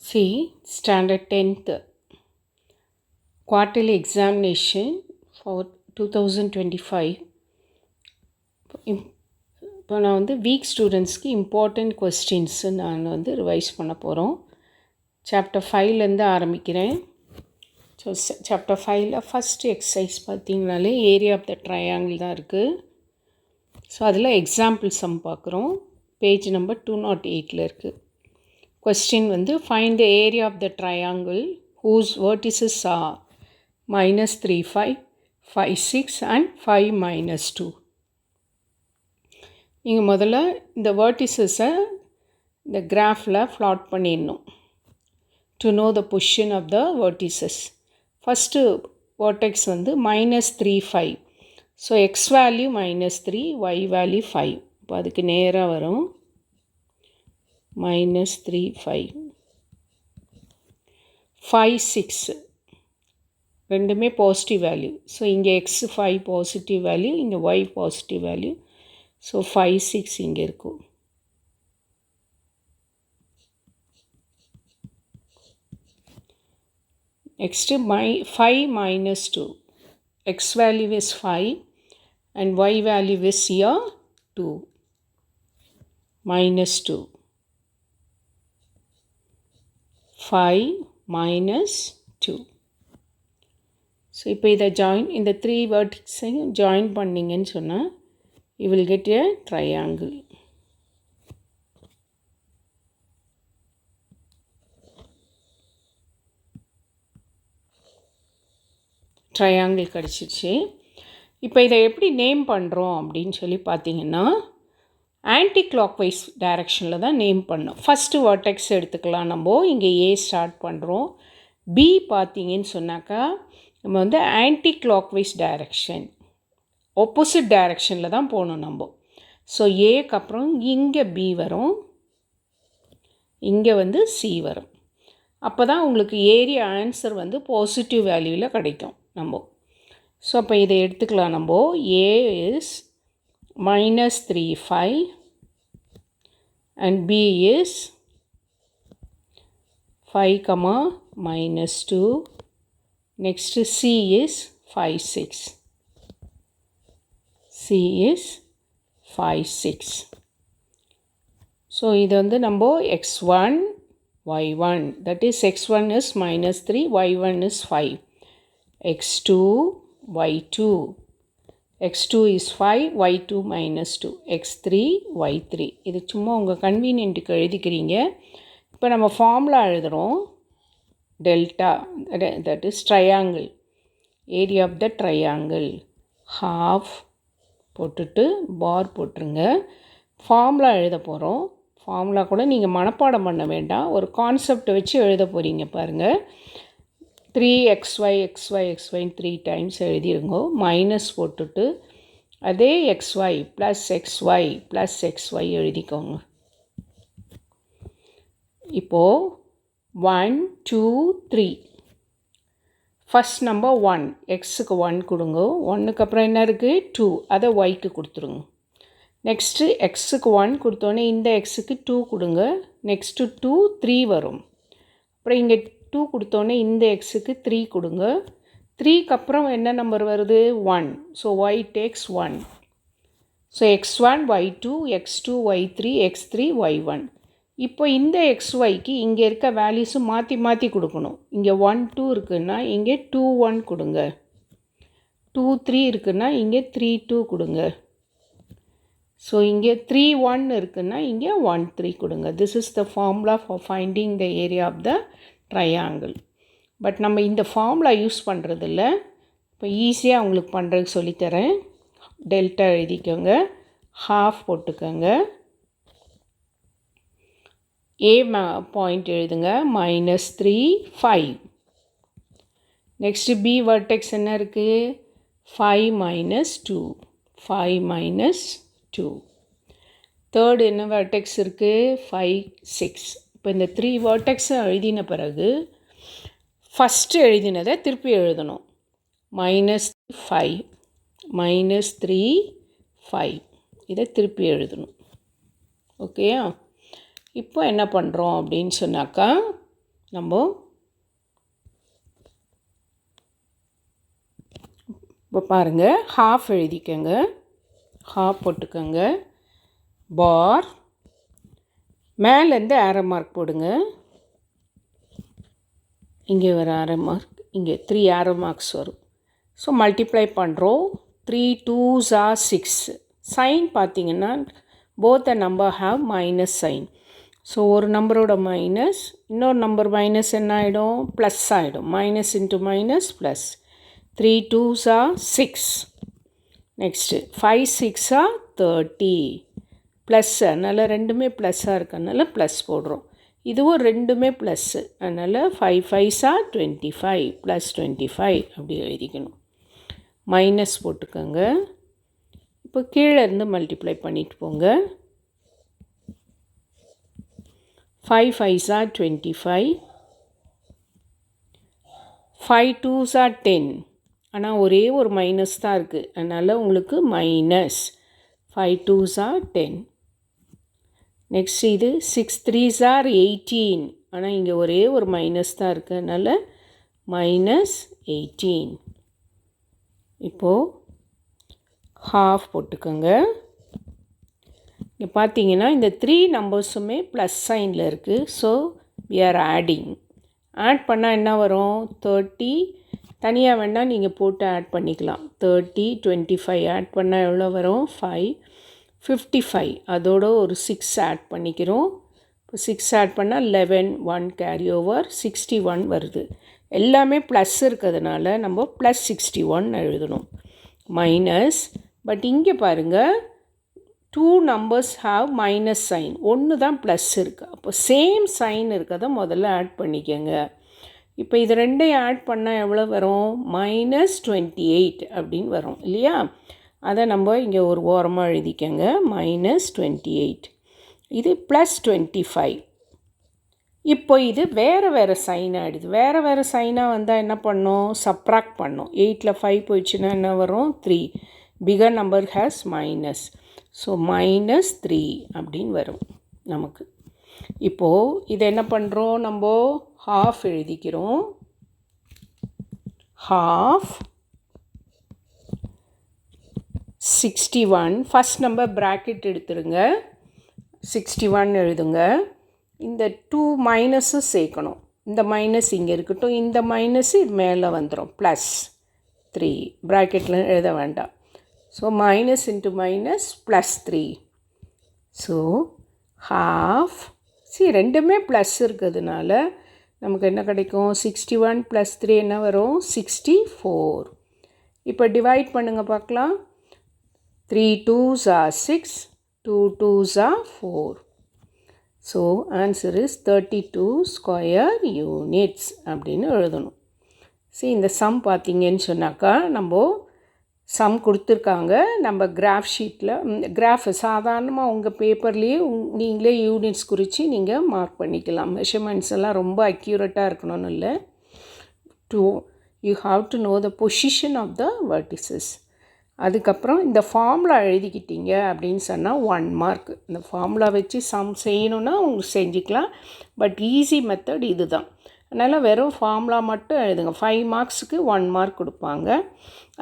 See, Standard 10th Quarterly Examination for 2025. இப்போ நான் week ஸ்டூடெண்ட்ஸ்க்கு இம்பார்ட்டண்ட் கொஸ்டின்ஸு நான் ரிவைஸ் பண்ண போகிறோம். சாப்டர் 5லேருந்து ஆரம்பிக்கிறேன். ஸோ சாப்டர் 5ல் ஃபஸ்ட்டு எக்ஸசைஸ் பார்த்திங்கனாலே ஏரியா ஆஃப் த ட்ரையாங்கிள் தான் இருக்குது. ஸோ அதில் எக்ஸாம்பிள் சம் பார்க்குறோம். பேஜ் நம்பர் 208 இருக்குது. Question find the area of the triangle whose vertices are -3, 5, 5, 6 and 5, -2. நீங்கள் முதல்ல இந்த vertices-ஐ இந்த கிராஃபில் plot பண்ணிடணும். To know the position of the vertices. First vertex -3, 5. So x value -3, y value 5. இப்போ அதுக்கு நேராக வரும். -3, 5, 5, 6 ரெண்டுமே பாசிட்டிவ் வேல்யூ. ஸோ இங்கே x 5 பாசிட்டிவ் வேல்யூ, இங்கே y பாசிட்டிவ் வேல்யூ. ஸோ 5, 6 இங்கே இருக்கும். Next 5 -2. x value is 5 and y value is here 2. -2. 5 -2. So இப்போ இதை இந்த 3 vertices-ஐயும் ஜாயின் பண்ணிங்கன்னு சொன்னால் you will get a triangle. Triangle கிடச்சிருச்சு. இப்போ இதை எப்படி நேம் பண்ணுறோம் அப்படின்னு சொல்லி பார்த்தீங்கன்னா ஆன்டி கிளாக்வைஸ் டைரக்ஷனில் தான் நேம் பண்ணோம். ஃபஸ்ட்டு வர்டெக்ஸ் எடுத்துக்கலாம். நம்ம இங்கே ஏ ஸ்டார்ட் பண்ணுறோம். பி பார்த்தீங்கன்னு சொன்னாக்கா நம்ம ஆன்டி கிளாக்வைஸ் டைரக்ஷன், ஆப்போசிட் டைரக்ஷனில் தான் போகணும் நம்ம. ஸோ ஏக்கு அப்புறம் இங்கே பி வரும், இங்கே சி வரும். அப்போ தான் உங்களுக்கு ஏரியா ஆன்சர் பாசிட்டிவ் வேல்யூவில் கிடைக்கும் நம்ம. ஸோ அப்போ இதை எடுத்துக்கலாம் நம்ம. ஏ is -3, 5 and B is 5, -2. Next C is 5, 6. C is 5, 6. So இது நம்ம x1, y1, that is x1 is -3, y1 is 5. x2, y2. x2 is 5, y2 -2, x3, y3. இது சும்மா உங்கள் கன்வீனியன்ட்டுக்கு எழுதிக்கிறீங்க. இப்போ நம்ம ஃபார்முலா எழுதுகிறோம். Delta, that is triangle, area of the triangle. Half போட்டுட்டு bar போட்டுருங்க. ஃபார்முலா எழுத போகிறோம். ஃபார்முலா கூட நீங்கள் மனப்பாடம் பண்ண வேண்டாம், ஒரு கான்செப்டை வச்சு எழுத போகிறீங்க பாருங்கள். 3xy xy xy 3 டைம்ஸ் எழுதிருங்கோ. மைனஸ் போட்டுட்டு அதே xy plus xy plus xy எழுதிக்கோங்க. இப்போது 1 2 3. ஃபஸ்ட் நம்பர் 1, எக்ஸுக்கு 1 கொடுங்க. 1க்கு அப்புறம் என்ன இருக்குது 2, அதை ஒய்க்கு கொடுத்துருங்க. நெக்ஸ்ட்டு எக்ஸுக்கு 1 கொடுத்தோன்னே இந்த எக்ஸுக்கு 2 கொடுங்க. நெக்ஸ்ட்டு 2 3 வரும். அப்புறம் இங்கே 2 கொடுத்தோன்னே இந்த எக்ஸுக்கு 3 கொடுங்க. 3க்கு அப்புறம் என்ன நம்பர் வருது 1. So y takes 1. So x1 y2 x2 y3 x3 y1. இப்போ இந்த xyக்கு இங்கே இருக்க வேல்யூஸும் மாற்றி மாற்றி கொடுக்கணும். இங்கே 1 2 இருக்குன்னா இங்கே 2 1 கொடுங்க. 2 3 இருக்குன்னா இங்கே 3 2 கொடுங்க. ஸோ இங்கே 3 1 இருக்குன்னா இங்கே 1 3 கொடுங்க. This is the formula for finding the area of the triangle. But நம்ம இந்த ஃபார்முலா யூஸ் பண்ணுறதில்ல. இப்போ ஈஸியாக உங்களுக்கு பண்ணுறதுக்கு சொல்லித்தரேன். டெல்டா எழுதிக்கோங்க, ஹாஃப் போட்டுக்கோங்க, ஏ பாயிண்ட் எழுதுங்க -3 5. நெக்ஸ்ட்டு பி வர்டெக்ஸ் என்ன இருக்குது 5 -2, 5 -2. தேர்டு என்ன வர்டெக்ஸ் இருக்குது 5 6. இப்போ இந்த 3 வர்டெக்ஸை எழுதின பிறகு ஃபஸ்ட்டு எழுதினதை திருப்பி எழுதணும். -5 -3 5 இதை திருப்பி எழுதணும். ஓகேயா? இப்போ என்ன பண்ணுறோம் அப்படின்னு சொன்னாக்கா நம்ம இப்போ பாருங்கள், ஹாஃப் எழுதிக்கங்க, ஹாஃப் போட்டுக்கோங்க, பார் மேலேருந்து ஆரோ மார்க் போடுங்க. இங்கே ஒரு ஆரோ மார்க், இங்கே 3 ஆரோ மார்க்ஸ் வரும். ஸோ மல்டிப்ளை பண்ணுறோம். 3 2s are 6. சைன் பார்த்தீங்கன்னா both the number have minus sign. So ஒரு நம்பரோட மைனஸ் இன்னொரு நம்பர் மைனஸ் என்ன ஆகிடும், ப்ளஸ் ஆகிடும். Minus into minus plus. 3 2s are 6. Next 5 6 are 30. Plus, அதனால் ரெண்டுமே ப்ளஸ்ஸாக இருக்கனால ப்ளஸ் போடுறோம். இதுவும் ரெண்டுமே ப்ளஸ்ஸு, அதனால் 5 5s are 25 ப்ளஸ் 25 அப்படி எழுதிக்கணும். மைனஸ் போட்டுக்கோங்க. இப்போ கீழே இருந்து மல்டிப்ளை பண்ணிட்டு போங்க. 5 5s are 25, 5 2s are 10. ஆனால் ஒரே ஒரு மைனஸ் தான் இருக்குது, அதனால் உங்களுக்கு மைனஸ் 5 2s are 10. நெக்ஸ்ட் இது 6 3s are 18. ஆனால் இங்கே ஒரே ஒரு மைனஸ் தான் இருக்குது, அதனால் மைனஸ் 18. இப்போது ஹாஃப் போட்டுக்கோங்க. இங்கே பார்த்தீங்கன்னா இந்த 3 நம்பர்ஸுமே ப்ளஸ் சைனில் இருக்குது. So we are adding. Add பண்ணால் என்ன வரும், 30. தனியாக வேணால் நீங்கள் போட்டு ஆட் பண்ணிக்கலாம். 30 25 ஆட் பண்ணால் எவ்வளோ வரும், 5 55. அதோட ஒரு 6 ஆட் பண்ணிக்கிறோம். இப்போ 6 ஆட் பண்ணால் 11, 1 கேரி ஓவர், 61 வருது. எல்லாமே ப்ளஸ் இருக்கிறதுனால நம்ம ப்ளஸ் 61 எழுதணும். மைனஸ், பட் இங்கே பாருங்கள் 2 நம்பர்ஸ் ஹாவ் மைனஸ் சைன், ஒன்று தான் ப்ளஸ் இருக்குது. அப்போ சேம் சைன் இருக்கிறத முதல்ல ஆட் பண்ணிக்கோங்க. இப்போ இது ரெண்டையும் ஆட் பண்ணால் எவ்வளோ வரும், மைனஸ் 28 அப்படின்னு வரும் இல்லையா. அதை நம்ம இங்கே ஒரு ஓரமாக எழுதிக்கங்க, மைனஸ் 28. இது ப்ளஸ் 25. இப்போ இது வேறு வேறு சைன் ஆகிடுது. வேறு வேறு சைனாக வந்தால் என்ன பண்ணோம், சப்ராக்ட் பண்ணோம். 8ல் 5 போயிடுச்சுன்னா என்ன வரும், 3. Figure number has minus, so minus 3 அப்படின்னு வரும் நமக்கு. இப்போது இதை என்ன பண்ணுறோம், நம்ம ஹாஃப் எழுதிக்கிறோம். ஹாஃப் 61, ஃபஸ்ட் நம்பர் ப்ராக்கெட் எடுத்துருங்க, 61 எழுதுங்க. இந்த 2 மைனஸும் சேர்க்கணும். இந்த மைனஸ் இங்கே இருக்கட்டும், இந்த மைனஸ் இது மேலே வந்துடும், ப்ளஸ் 3. ப்ராக்கெட்டில் எழுத வேண்டாம். So minus into minus plus 3. So half, ரெண்டுமே ப்ளஸ் இருக்கிறதுனால நமக்கு என்ன கிடைக்கும், 61 + 3 என்ன வரும், 64. இப்போ டிவைட் பண்ணுங்கள் பார்க்கலாம். 3 2s are 6, 2 2s are 4. So answer is 32 square units அப்படின்னு எழுதணும். இந்த சம் பார்த்தீங்கன்னு சொன்னாக்கா, நம்ம சம் கொடுத்துருக்காங்க. நம்ம கிராஃப் ஷீட்டில் கிராஃப் சாதாரணமாக உங்கள் பேப்பர்லேயே நீங்களே யூனிட்ஸ் குறித்து நீங்கள் மார்க் பண்ணிக்கலாம். மெஷர்மெண்ட்ஸ் எல்லாம் ரொம்ப அக்யூரேட்டாக இருக்கணும்னு இல்லை. You have to know the position of the vertices. அதுக்கப்புறம் இந்த ஃபார்முலா எழுதிக்கிட்டீங்க அப்படின்னு சொன்னால் 1 மார்க். இந்த ஃபார்முலா வச்சு சம் செய்யணுன்னா உங்களுக்கு செஞ்சுக்கலாம். பட் ஈஸி மெத்தட் இது தான். அதனால் வெறும் ஃபார்முலா மட்டும் எழுதுங்க. 5 மார்க்ஸுக்கு 1 மார்க் கொடுப்பாங்க.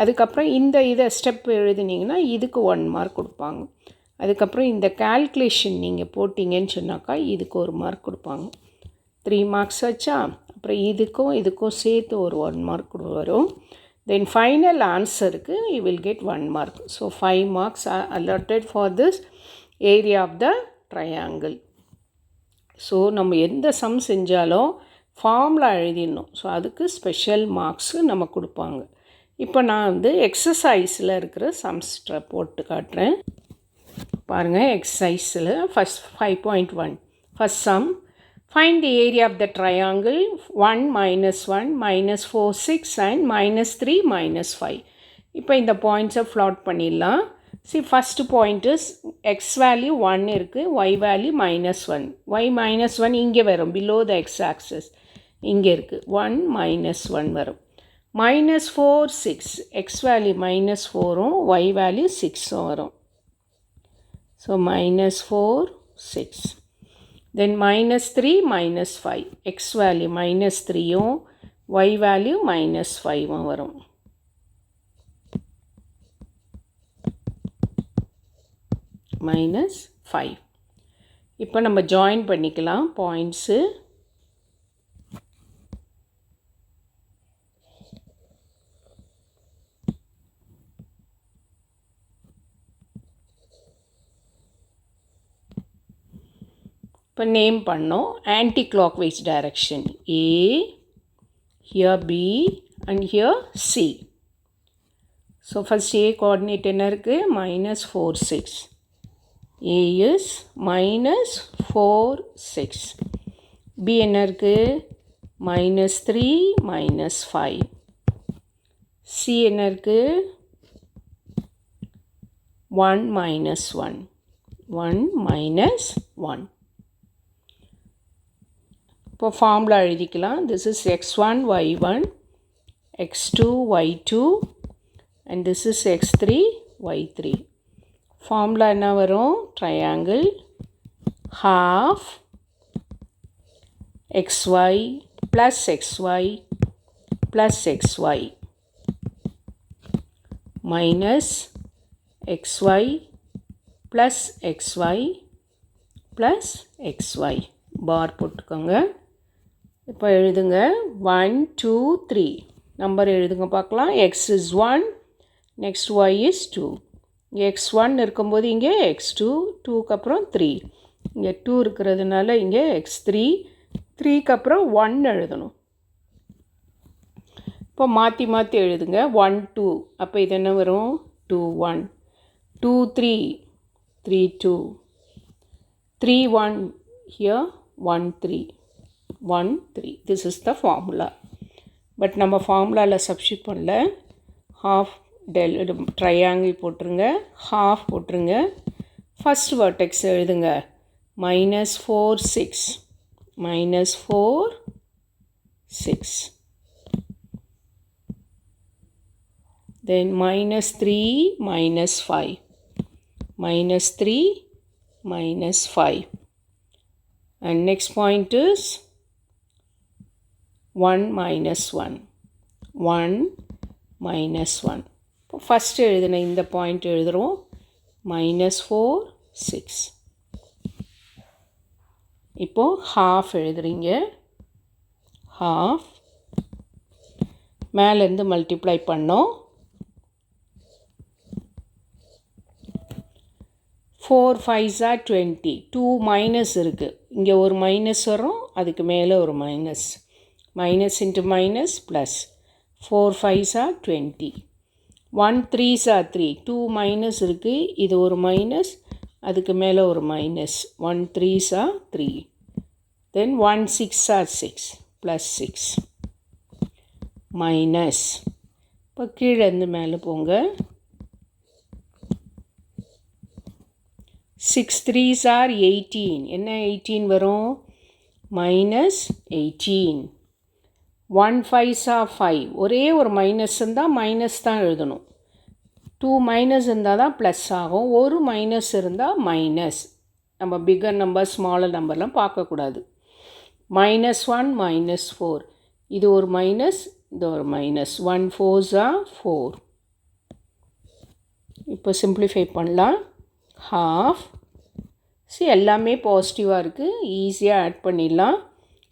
அதுக்கப்புறம் இதை ஸ்டெப் எழுதினீங்கன்னா இதுக்கு 1 மார்க் கொடுப்பாங்க. அதுக்கப்புறம் இந்த கால்குலேஷன் நீங்கள் போட்டிங்கன்னு சொன்னாக்கா இதுக்கு 1 மார்க் கொடுப்பாங்க. 3 மார்க்ஸ் வச்சா, அப்புறம் இதுக்கும் சேர்த்து ஒரு 1 மார்க் வரும். தென் ஃபைனல் ஆன்சருக்கு you will get 1 mark. So 5 marks are allotted for this area of the triangle. So நம்ம எந்த சம் செஞ்சாலும் ஃபார்முலா எழுதிடணும். ஸோ அதுக்கு ஸ்பெஷல் மார்க்ஸு நம்ம கொடுப்பாங்க. இப்போ நான் எக்ஸசைஸில் இருக்கிற சம்ஸ் போட்டு காட்டுறேன் பாருங்கள். எக்ஸசைஸில் first 5.1 first sum. Find the area of the triangle 1 - 1 -4 6 and -3 -5. இப்போ இந்த பாயிண்ட்ஸை ஃப்ளாட் பண்ணிடலாம். First point is X value 1 இருக்குது, ஒய் வேல்யூ -1. ஒய் -1 இங்கே வரும், பிலோ த எக்ஸ் ஆக்சஸ் இங்கே இருக்குது. 1 -1 வரும். -4 6, எக்ஸ் வேல்யூ -4ம் ஒய் வேல்யூ 6ம் வரும். So -4 6. Then minus 3 minus 5. X value minus 3யும் y value minus 5ம் வரும். minus 5. இப்போ நம்ம ஜாயின் பண்ணிக்கலாம் பாயிண்ட்ஸு. இப்போ நேம் பண்ணோம். Anti clockwise direction A, here B and here C. So first A coordinate என்ன இருக்கு? minus 4, 6. A is minus 4, 6. B என்ன இருக்கு? minus 3, minus 5. C என்ன இருக்கு? 1 minus 1. 1 minus 1. இப்போ ஃபார்முலா எழுதிக்கலாம். This is x1, y1, x2, y2 and this is x3, y3. Formula என்ன வரும்? Triangle half xy plus xy plus xy minus xy plus xy plus xy. பார் போட்டுக்கோங்க. இப்போ எழுதுங்க 1, 2, 3 number எழுதுங்க பார்க்கலாம். x is 1, next y is 2. இங்கே x1 இருக்கும்போது இங்கே x2, 2க்கு அப்புறம் 3. இங்கே 2 இருக்கிறதுனால இங்கே x3, 3க்கு அப்புறம் 1 எழுதணும். இப்போ மாற்றி மாற்றி எழுதுங்க. 1, 2 அப்போ இது என்ன வரும்? 2, 1. 2, 3, 3, 2. 3, 1 here 1, 3. 1, 3. This is the formula. But நம்ம ஃபார்முலாவில் சப்ஸ்டியூட் பண்ணல. half ட்ரையாங்கிள் போட்டுருங்க, half போட்டுருங்க. ஃபஸ்ட் வெர்டெக்ஸ் எழுதுங்க minus 4, 6. minus 4, 6. Then minus 3, minus 5. minus 3, minus 5. And next point is 1 minus 1. 1 minus 1. First எழுதுன இந்த பாயிண்ட் எழுதுகிறோம். minus 4, 6. இப்போது half எழுதுறீங்க. half மேலேருந்து மல்டிப்ளை பண்ணோம். 4, 5s are 20. 2 மைனஸ் இருக்குது. இங்கே ஒரு மைனஸ் வரும், அதுக்கு மேலே ஒரு minus. Minus into minus plus. 4, 5s are 20. 1, 3s are 3. 2 minus இருக்குது, இது ஒரு மைனஸ், அதுக்கு மேலே ஒரு minus. 1, 3s are 3. Then 1, 6s are 6 plus 6 minus. இப்போ கீழே இருந்து மேலே போங்க. 6, 3s are 18. என்ன 18 வரும்? மைனஸ் 18. 1, 5s are 5. ஒரே ஒரு மைனஸ் இருந்தால் மைனஸ் தான் எழுதணும். 2 மைனஸ் இருந்தால் தான் ப்ளஸ் ஆகும். ஒரு மைனஸ் இருந்தால் மைனஸ். நம்ம பிக்கர் நம்பர் ஸ்மாலர் நம்பர்லாம் பார்க்கக்கூடாது. minus 1, minus 4. இது ஒரு மைனஸ், இது ஒரு மைனஸ். 1, 4s are 4. இப்போ சிம்பிளிஃபை பண்ணலாம். half. எல்லாமே பாசிட்டிவாக இருக்குது, ஈஸியாக ஆட் பண்ணிடலாம்.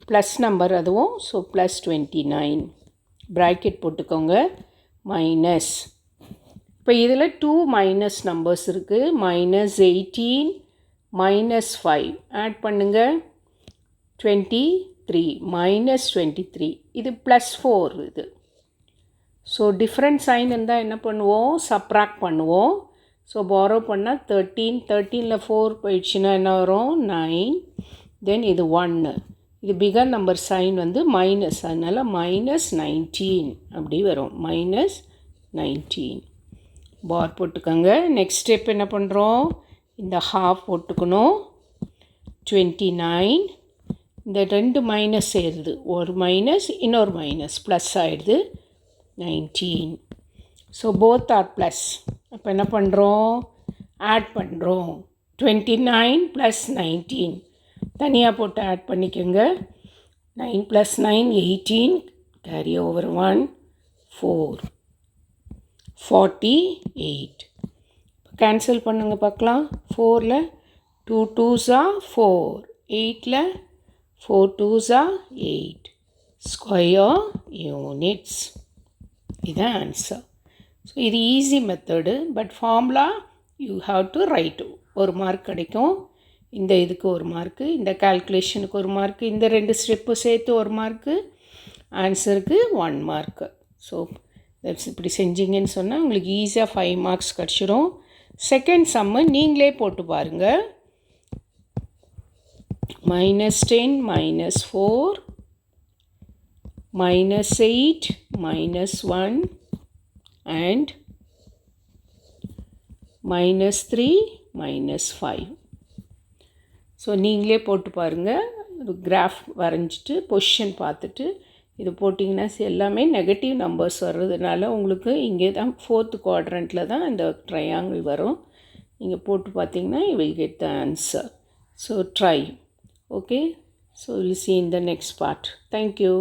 ப்ளஸ் நம்பர் அதுவும். ஸோ ப்ளஸ் 29 ப்ராக்கெட் போட்டுக்கோங்க. மைனஸ். இப்போ இதில் 2 மைனஸ் நம்பர்ஸ் இருக்குது. minus 18, minus 5 ஆட் பண்ணுங்கள். 23 minus 23. இது ப்ளஸ் 4 இது. ஸோ டிஃப்ரெண்ட் சைன் இருந்தால் என்ன பண்ணுவோம்? சப்ராக்ட் பண்ணுவோம். ஸோ பாரோ பண்ணால் 13. 13ல் 4 போயிடுச்சுன்னா என்ன வரும்? 9. தென் இது 1. இது பிகர் நம்பர் சைன் வந்து மைனஸ், அதனால் minus 19 அப்படி வரும். minus 19 பார் போட்டுக்கோங்க. நெக்ஸ்ட் ஸ்டெப் என்ன பண்ணுறோம்? இந்த ஹாஃப் போட்டுக்கணும். 29. இந்த 2 மைனஸ் சேருது. ஒரு மைனஸ், இன்னொரு மைனஸ், ப்ளஸ் ஆகிடுது. 19. So both are plus. அப்போ என்ன பண்ணுறோம்? ஆட் பண்ணுறோம். 29 + 19 தனியாக போட்டு ஆட் பண்ணிக்கோங்க. 9 + 9 18, கேரி ஓவர் 1 4 48. கேன்சல் பண்ணுங்க பார்க்கலாம். 4ல் 2 2s are 4, 8ல் 4 2s are 8. Square units. இதுதான் ஆன்சர். ஸோ இது easy method. But formula you have to right. ஒரு மார்க் கிடைக்கும். இந்த இதுக்கு ஒரு மார்க்கு, இந்த கால்குலேஷனுக்கு ஒரு மார்க்கு, இந்த 2 ஸ்டெப்பு சேர்த்து ஒரு மார்க்கு, ஆன்சருக்கு 1 மார்க்கு. ஸோ இப்படி செஞ்சிங்கன்னு சொன்னால் உங்களுக்கு ஈஸியாக 5 மார்க்ஸ் கிடச்சிரும். செகண்ட் சம்மு நீங்களே போட்டு பாருங்கள். -10 -4 -8 -1 and -3 -5. ஸோ நீங்களே போட்டு பாருங்கள். கிராஃப் வரைஞ்சிட்டு பொசிஷன் பார்த்துட்டு இது போட்டிங்கன்னா எல்லாமே நெகட்டிவ் நம்பர்ஸ் வர்றதுனால உங்களுக்கு இங்கே தான் 4th குவாட்ரண்ட்டில் தான் இந்த ட்ரையாங்கிள் வரும். நீங்கள் போட்டு பார்த்தீங்கன்னா you will get the answer. So try. Okay. So we'll see in the next part. Thank you.